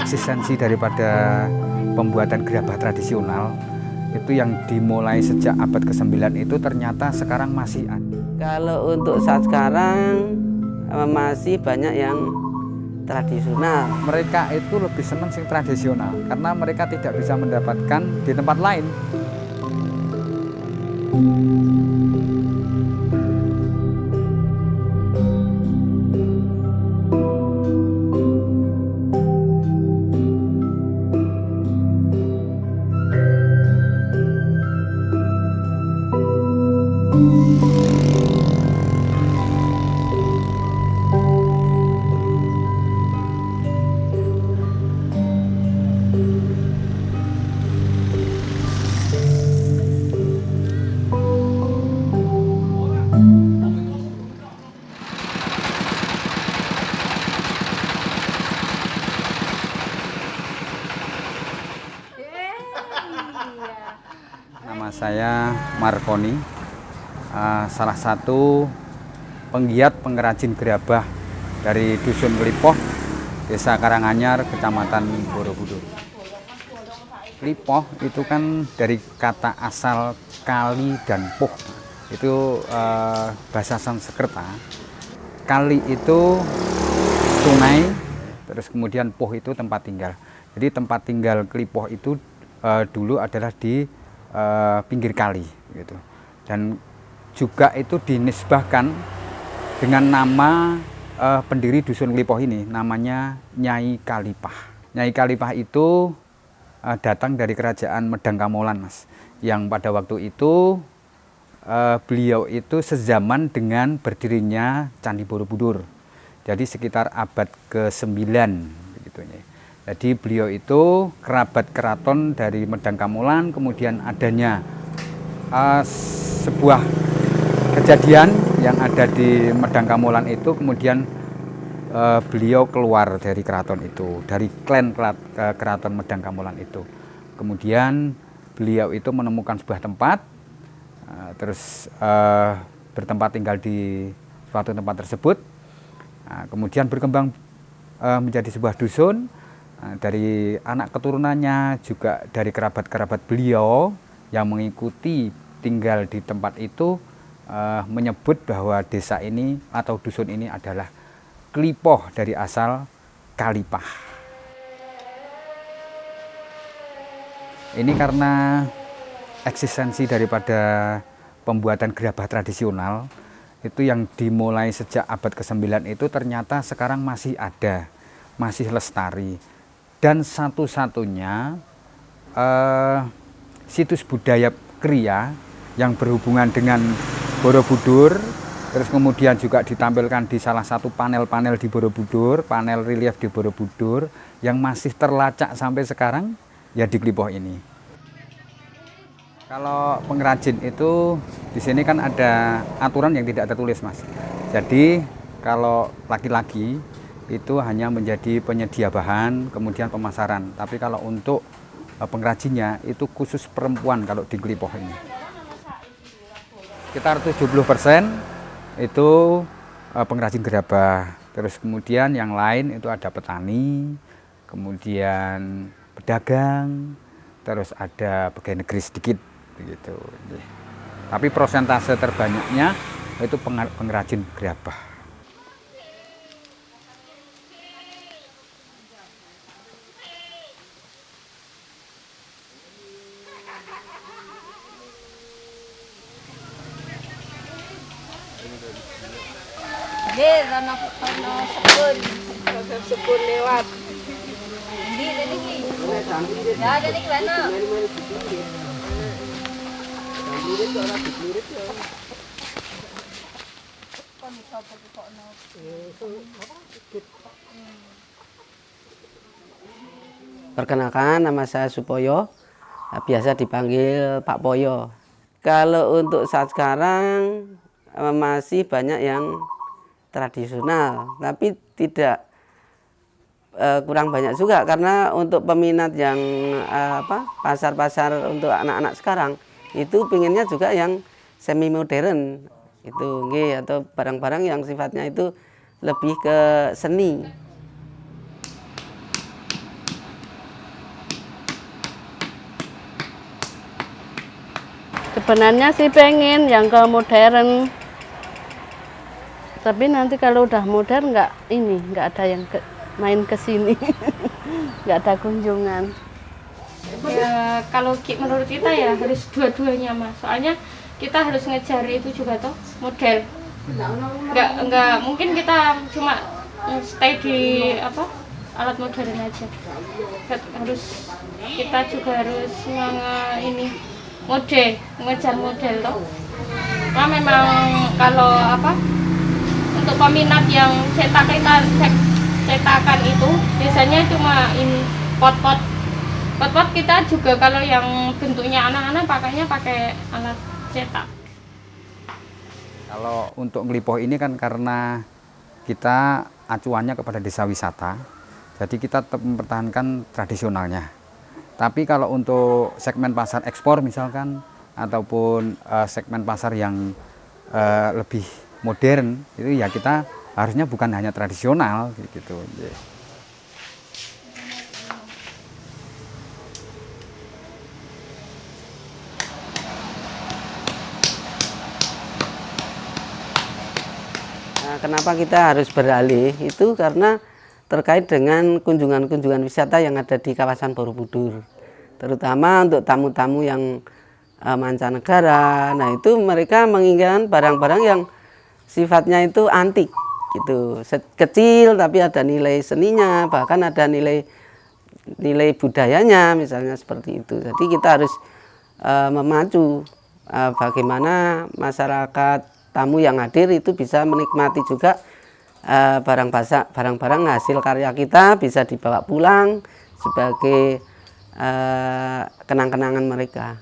eksistensi daripada pembuatan gerabah tradisional itu yang dimulai sejak abad ke-9 itu ternyata sekarang masih ada. Kalau untuk saat sekarang masih banyak yang tradisional. Mereka itu lebih senang sing tradisional karena mereka tidak bisa mendapatkan di tempat lain. Nama saya Markoni, salah satu penggiat pengrajin gerabah dari Dusun Klipoh, Desa Karanganyar, Kecamatan Borobudur. Klipoh itu kan dari kata asal kali dan poh, itu bahasa Sanskerta. Kali itu sungai, terus kemudian poh itu tempat tinggal. Jadi tempat tinggal Klipoh itu dulu adalah di pinggir kali gitu. Dan juga itu dinisbahkan dengan nama pendiri Dusun Klipoh ini, namanya Nyai Kalipah. Nyai Kalipah itu datang dari kerajaan Medang Kamolan, Mas, yang pada waktu itu beliau itu sezaman dengan berdirinya Candi Borobudur. Jadi sekitar abad ke-9 begitu ya. Jadi beliau itu kerabat keraton dari Medang Kamolan, kemudian adanya sebuah kejadian yang ada di Medang Kamolan itu, kemudian beliau keluar dari keraton itu, dari klan keraton Medang Kamolan itu. Kemudian beliau itu menemukan sebuah tempat, terus bertempat tinggal di suatu tempat tersebut. Kemudian berkembang menjadi sebuah dusun. Dari anak keturunannya, juga dari kerabat-kerabat beliau yang mengikuti tinggal di tempat itu, menyebut bahwa desa ini atau dusun ini adalah Klipoh dari asal Kalipah. Ini karena eksistensi daripada pembuatan gerabah tradisional itu yang dimulai sejak abad ke-9 itu ternyata sekarang masih ada, masih lestari. Dan satu-satunya situs budaya kriya yang berhubungan dengan Borobudur, terus kemudian juga ditampilkan di salah satu panel-panel di Borobudur, panel relief di Borobudur, yang masih terlacak sampai sekarang ya di Klipoh ini. Kalau pengrajin itu di sini kan ada aturan yang tidak tertulis, Mas. Jadi kalau laki-laki itu hanya menjadi penyedia bahan, kemudian pemasaran. Tapi kalau untuk pengrajinnya itu khusus perempuan kalau di Klipoh ini. Sekitar 70% itu pengrajin gerabah. Terus kemudian yang lain itu ada petani, kemudian pedagang, terus ada pegawai negeri sedikit begitu. Tapi persentase terbanyaknya itu pengrajin gerabah. Rono sepun lewat. Hindi dari ni. Ya dari mana? Perkenalkan, nama saya Supoyo, biasa dipanggil Pak Poyo. Kalau untuk saat sekarang masih banyak yang tradisional, tapi tidak kurang banyak juga, karena untuk peminat yang pasar-pasar untuk anak-anak sekarang itu pinginnya juga yang semi modern itu, atau barang-barang yang sifatnya itu lebih ke seni. Sebenarnya sih pengen yang ke modern, tapi nanti kalau udah modern nggak ada yang main ke sini, nggak ada kunjungan. Ya kalau menurut kita ya harus dua-duanya mas, soalnya kita harus ngejar itu juga toh model. Nggak mungkin kita cuma stay di alat modern aja. Kita juga harus ngejar model toh. Nah, memang kalau untuk peminat yang cetakan itu biasanya cuma ini pot-pot kita juga kalau yang bentuknya anak-anak pakainya pakai alat cetak. Kalau untuk Nglipoh ini kan karena kita acuannya kepada desa wisata, jadi kita tetap mempertahankan tradisionalnya. Tapi kalau untuk segmen pasar ekspor misalkan, ataupun segmen pasar yang lebih modern, itu ya kita harusnya bukan hanya tradisional gitu. Kenapa kita harus beralih itu karena terkait dengan kunjungan-kunjungan wisata yang ada di kawasan Borobudur, terutama untuk tamu-tamu yang mancanegara. Nah itu mereka menginginkan barang-barang yang sifatnya itu antik gitu, kecil tapi ada nilai seninya, bahkan ada nilai budayanya misalnya seperti itu. Jadi kita harus memacu bagaimana masyarakat tamu yang hadir itu bisa menikmati juga barang-barang hasil karya kita, bisa dibawa pulang sebagai kenang-kenangan mereka.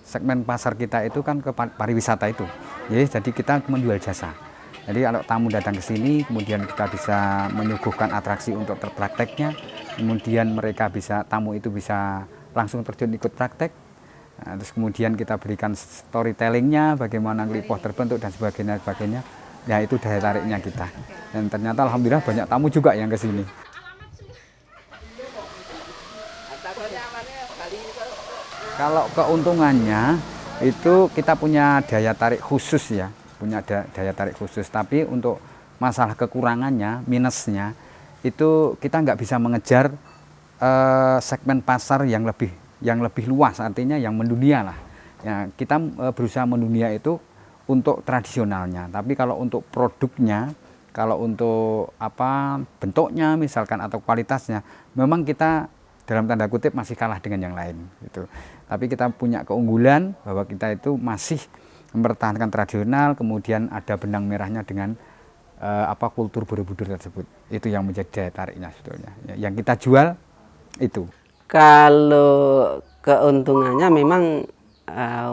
Segmen pasar kita itu kan ke pariwisata itu, jadi kita menjual jasa. Jadi kalau tamu datang ke sini, kemudian kita bisa menyuguhkan atraksi untuk prakteknya, kemudian tamu itu bisa langsung terjun ikut praktek. Nah, terus kemudian kita berikan storytellingnya, bagaimana Nglipoh terbentuk dan sebagainya. Ya itu daya tariknya kita. Dan ternyata alhamdulillah banyak tamu juga yang ke sini. Kalau keuntungannya itu kita punya daya tarik khusus ya, daya tarik khusus. Tapi untuk masalah kekurangannya, minusnya itu kita nggak bisa mengejar segmen pasar yang lebih luas, artinya yang mendunia lah. Ya, kita berusaha mendunia itu untuk tradisionalnya, tapi kalau untuk produknya, kalau untuk bentuknya misalkan atau kualitasnya, memang kita dalam tanda kutip masih kalah dengan yang lain gitu. Tapi kita punya keunggulan bahwa kita itu masih mempertahankan tradisional, kemudian ada benang merahnya dengan kultur Borobudur tersebut. Itu yang menjadi daya tariknya sebetulnya. Yang kita jual itu. Kalau keuntungannya memang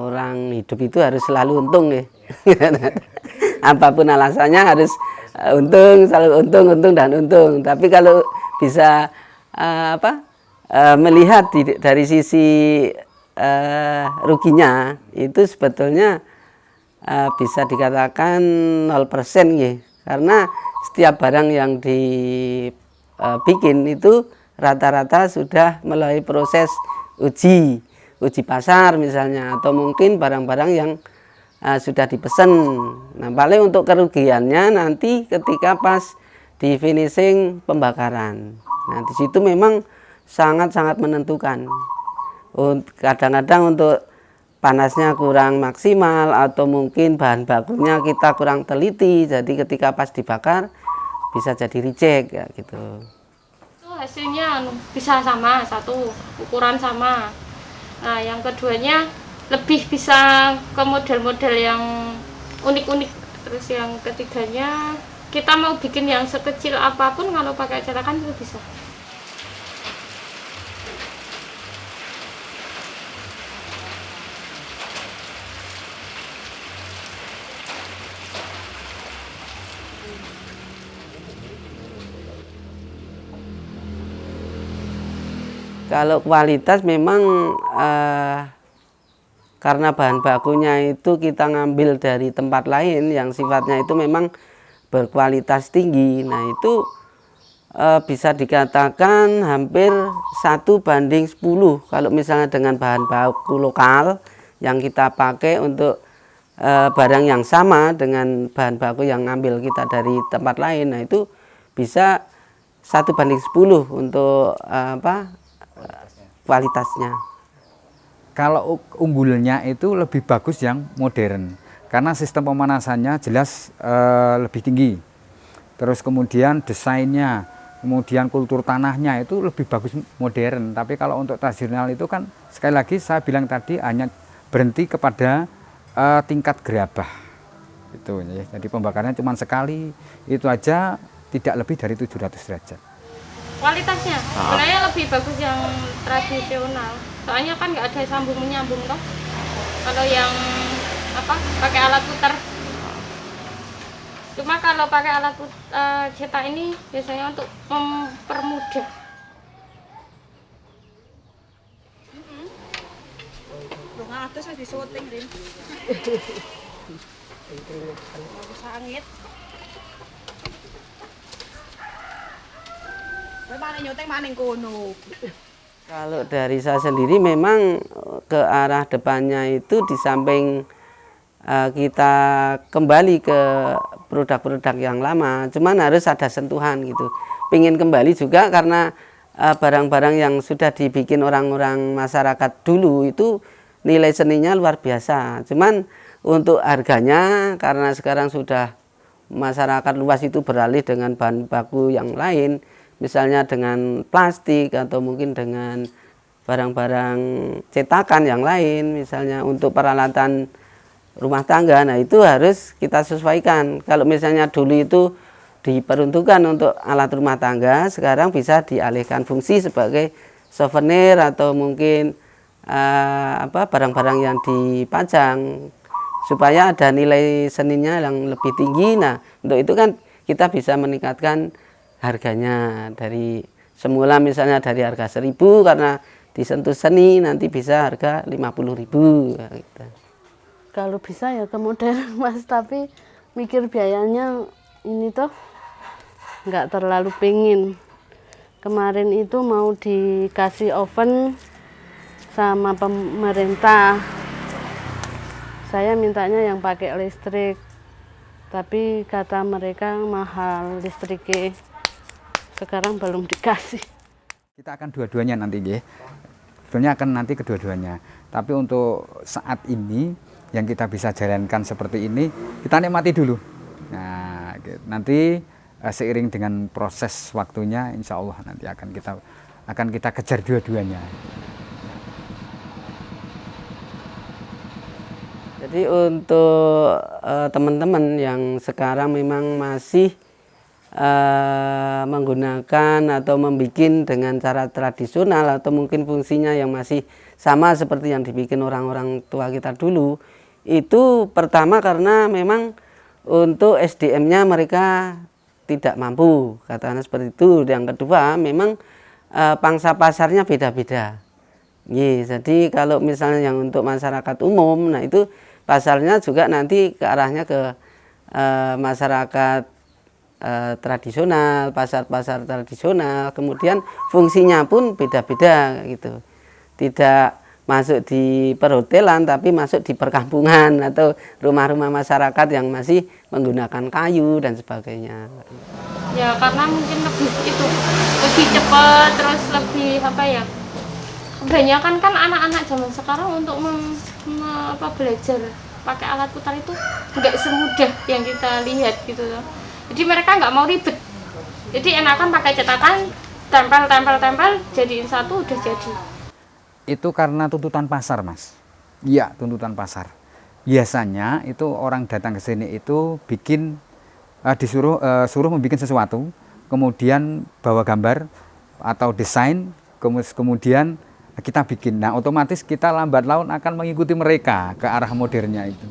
orang hidup itu harus selalu untung nih. Apapun alasannya harus untung, selalu untung dan untung. Tapi kalau bisa melihat dari sisi ruginya itu sebetulnya bisa dikatakan 0% ya. Karena setiap barang yang dibikin itu rata-rata sudah melalui proses uji pasar misalnya, atau mungkin barang-barang yang sudah dipesan. Nah, paling untuk kerugiannya nanti ketika pas di finishing pembakaran. Nah, di situ memang sangat-sangat menentukan. Kadang-kadang untuk panasnya kurang maksimal, atau mungkin bahan bakunya kita kurang teliti, jadi ketika pas dibakar bisa jadi reject ya gitu. Hasilnya bisa sama, satu ukuran sama. Nah yang keduanya lebih bisa ke model-model yang unik-unik. Terus yang ketiganya kita mau bikin yang sekecil apapun, kalau pakai cetakan itu bisa. Kalau kualitas memang karena bahan bakunya itu kita ngambil dari tempat lain yang sifatnya itu memang berkualitas tinggi. Nah itu bisa dikatakan hampir 1:10 kalau misalnya dengan bahan baku lokal yang kita pakai untuk barang yang sama dengan bahan baku yang ngambil kita dari tempat lain, nah itu bisa 1:10 untuk kualitasnya. Kalau unggulnya itu lebih bagus yang modern, karena sistem pemanasannya jelas lebih tinggi. Terus kemudian desainnya, kemudian kultur tanahnya itu lebih bagus modern. Tapi kalau untuk tradisional itu kan sekali lagi saya bilang tadi hanya berhenti kepada tingkat gerabah. Itu ya. Jadi pembakarnya cuma sekali, itu aja tidak lebih dari 700 derajat. Kualitasnya sebenarnya lebih bagus yang tradisional. Soalnya kan nggak ada sambung menyambung toh. Kalau yang pakai alat putar. Cuma kalau pakai alat cetak ini biasanya untuk mempermudah. Atas wis disuting Rin. Sangit. Kowe maning nyuting maning kono. Kalau dari saya sendiri memang ke arah depannya itu di samping kita kembali ke produk-produk yang lama, cuman harus ada sentuhan gitu. Pengen kembali juga karena barang-barang yang sudah dibikin orang-orang masyarakat dulu itu nilai seninya luar biasa. Cuman untuk harganya karena sekarang sudah masyarakat luas itu beralih dengan bahan baku yang lain, misalnya dengan plastik atau mungkin dengan barang-barang cetakan yang lain, misalnya untuk peralatan rumah tangga. Nah itu harus kita sesuaikan. Kalau misalnya dulu itu diperuntukkan untuk alat rumah tangga, sekarang bisa dialihkan fungsi sebagai souvenir atau mungkin barang-barang yang dipajang supaya ada nilai seninya yang lebih tinggi. Nah untuk itu kan kita bisa meningkatkan harganya dari semula misalnya dari harga 1.000 karena disentuh seni nanti bisa harga 50.000 gitu. Kalau bisa ya ke modern Mas, tapi mikir biayanya ini toh nggak terlalu pingin. Kemarin itu mau dikasih oven sama pemerintah, saya mintanya yang pakai listrik, tapi kata mereka mahal listriknya, sekarang belum dikasih. Kita akan dua-duanya nanti ya, sebenarnya akan nanti kedua-duanya, tapi untuk saat ini yang kita bisa jalankan seperti ini kita nikmati dulu. Nah nanti seiring dengan proses waktunya insya Allah nanti akan kita kejar dua-duanya. Jadi untuk teman-teman yang sekarang memang masih menggunakan atau membuat dengan cara tradisional atau mungkin fungsinya yang masih sama seperti yang dibikin orang-orang tua kita dulu, itu pertama karena memang untuk SDM-nya mereka tidak mampu, katakanlah seperti itu. Yang kedua memang pangsa pasarnya beda-beda. Jadi kalau misalnya yang untuk masyarakat umum, nah itu pasarnya juga nanti ke arahnya ke masyarakat tradisional, pasar-pasar tradisional, kemudian fungsinya pun beda-beda gitu. Tidak masuk di perhotelan tapi masuk di perkampungan atau rumah-rumah masyarakat yang masih menggunakan kayu dan sebagainya. Ya karena mungkin lebih cepat, terus lebih kebanyakan kan anak-anak zaman sekarang untuk belajar pakai alat putar itu nggak semudah yang kita lihat gitu loh. Jadi mereka nggak mau ribet. Jadi enakan pakai cetakan, tempel, jadiin satu udah jadi. Itu karena tuntutan pasar, Mas. Iya, tuntutan pasar. Biasanya itu orang datang ke sini itu suruh membuat sesuatu, kemudian bawa gambar atau desain, kemudian kita bikin. Nah otomatis kita lambat laun akan mengikuti mereka ke arah modernnya itu.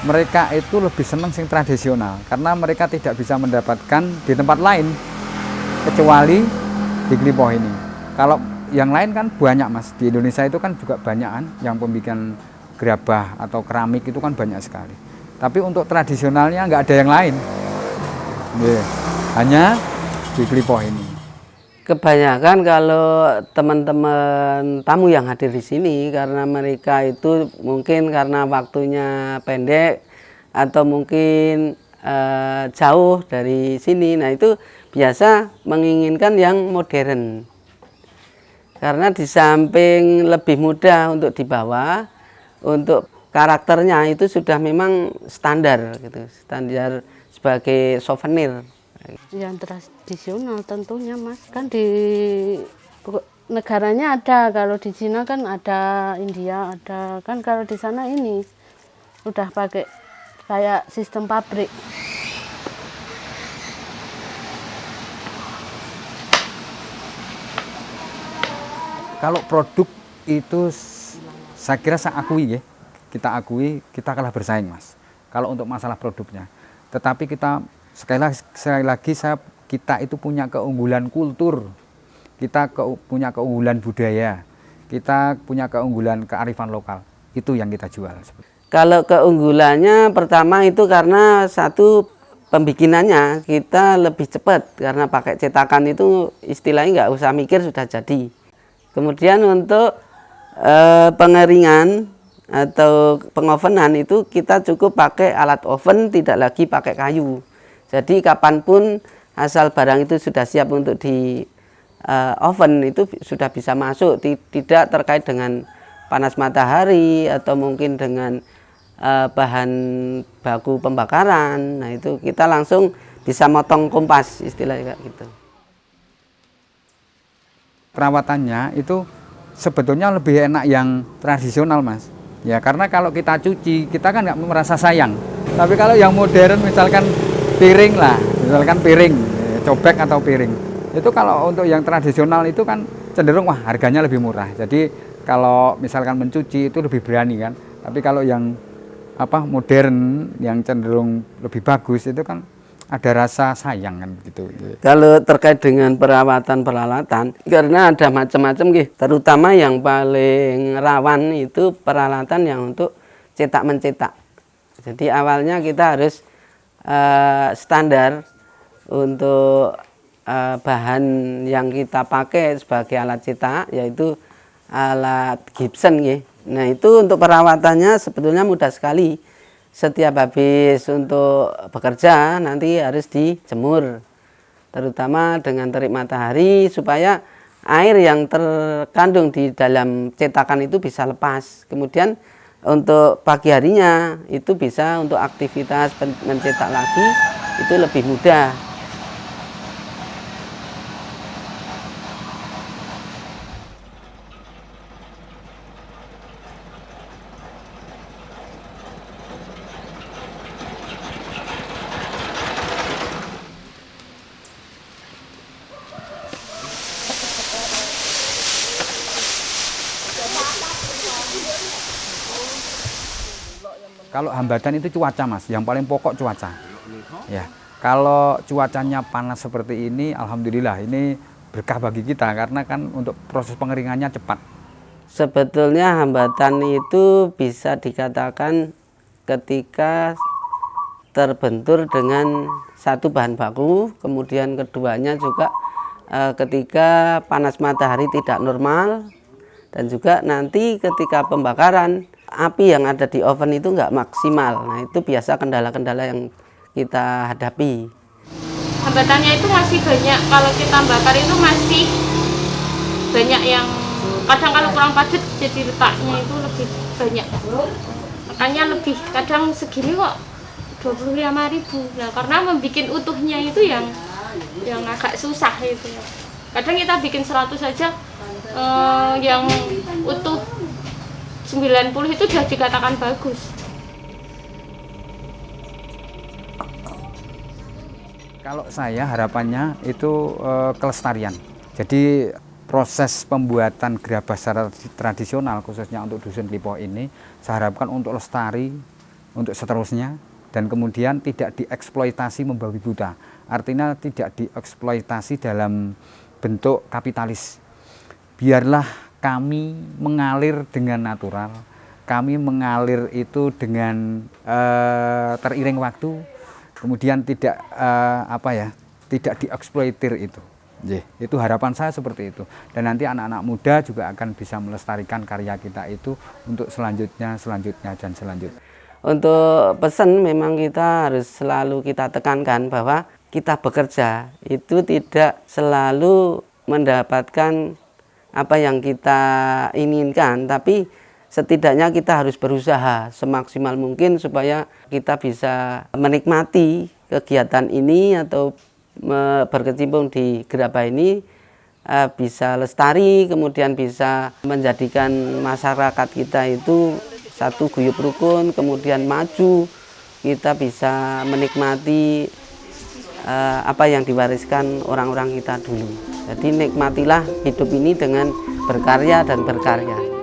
Mereka itu lebih senang sing tradisional karena mereka tidak bisa mendapatkan di tempat lain kecuali di Klipoh ini. Kalau yang lain kan banyak, Mas, di Indonesia itu kan juga banyak kan yang pembikin gerabah atau keramik itu kan banyak sekali. Tapi untuk tradisionalnya nggak ada yang lain. Nggih, hanya di Klipoh ini. Kebanyakan kalau teman-teman tamu yang hadir di sini karena mereka itu mungkin karena waktunya pendek atau mungkin jauh dari sini, nah itu biasa menginginkan yang modern. Karena di samping lebih mudah untuk dibawa, untuk karakternya itu sudah memang standar gitu, standar sebagai souvenir. Yang tradisional tentunya Mas, kan di negaranya ada, kalau di Cina kan ada, India ada, kan kalau di sana ini udah pakai kayak sistem pabrik. Kalau produk itu saya kira saya akui ya, kita kalah bersaing Mas. Kalau untuk masalah produknya, tetapi kita sekali lagi kita itu punya keunggulan kultur, kita punya keunggulan budaya, kita punya keunggulan kearifan lokal, itu yang kita jual. Kalau keunggulannya pertama itu karena satu, pembikinannya kita lebih cepat karena pakai cetakan itu istilahnya nggak usah mikir sudah jadi. Kemudian untuk pengeringan atau pengovenan itu kita cukup pakai alat oven, tidak lagi pakai kayu. Jadi kapanpun asal barang itu sudah siap untuk di oven itu sudah bisa masuk, tidak terkait dengan panas matahari atau mungkin dengan bahan baku pembakaran. Nah itu kita langsung bisa motong kompas istilahnya kayak gitu. Perawatannya itu sebetulnya lebih enak yang tradisional Mas. Ya karena kalau kita cuci kita kan nggak merasa sayang. Tapi kalau yang modern misalkan piring lah, misalkan piring, cobek atau piring, itu kalau untuk yang tradisional itu kan cenderung wah harganya lebih murah. Jadi kalau misalkan mencuci itu lebih berani kan. Tapi kalau yang modern yang cenderung lebih bagus itu kan ada rasa sayang kan gitu. Kalau terkait dengan perawatan peralatan, karena ada macam-macam terutama yang paling rawan itu peralatan yang untuk cetak mencetak. Jadi awalnya kita harus standar untuk bahan yang kita pakai sebagai alat cetak, yaitu alat Gibson. Nah itu untuk perawatannya sebetulnya mudah sekali. Setiap habis untuk bekerja nanti harus dijemur, terutama dengan terik matahari supaya air yang terkandung di dalam cetakan itu bisa lepas. Kemudian untuk pagi harinya itu bisa untuk aktivitas mencetak lagi itu lebih mudah. Kalau hambatan itu cuaca Mas, yang paling pokok cuaca. Ya, kalau cuacanya panas seperti ini, alhamdulillah ini berkah bagi kita karena kan untuk proses pengeringannya cepat. Sebetulnya hambatan itu bisa dikatakan ketika terbentur dengan satu bahan baku, kemudian keduanya juga ketika panas matahari tidak normal, dan juga nanti ketika pembakaran api yang ada di oven itu nggak maksimal. Nah itu biasa kendala-kendala yang kita hadapi. Hambatannya itu masih banyak, kalau kita bakar itu masih banyak yang kadang kalau kurang padat jadi letaknya itu lebih banyak. Makanya lebih kadang segini kok 25.000. Nah karena membuat utuhnya itu yang agak susah itu. Kadang kita bikin 100 saja yang utuh 90 itu sudah dikatakan bagus. Kalau saya harapannya itu kelestarian. Jadi proses pembuatan gerabah secara tradisional khususnya untuk Dusun Klipoh ini saya harapkan untuk lestari, untuk seterusnya, dan kemudian tidak dieksploitasi membabi buta. Artinya tidak dieksploitasi dalam bentuk kapitalis. Biarlah kami mengalir dengan natural, kami mengalir itu dengan teriring waktu, kemudian tidak tidak dieksploitir itu. Itu harapan saya seperti itu. Dan nanti anak-anak muda juga akan bisa melestarikan karya kita itu untuk selanjutnya dan selanjutnya. Untuk pesan memang kita harus selalu kita tekankan bahwa kita bekerja itu tidak selalu mendapatkan apa yang kita inginkan, tapi setidaknya kita harus berusaha semaksimal mungkin supaya kita bisa menikmati kegiatan ini atau berkecimpung di gerabah ini bisa lestari, kemudian bisa menjadikan masyarakat kita itu satu guyup rukun, kemudian maju, kita bisa menikmati apa yang diwariskan orang-orang kita dulu. Jadi nikmatilah hidup ini dengan berkarya dan berkarya.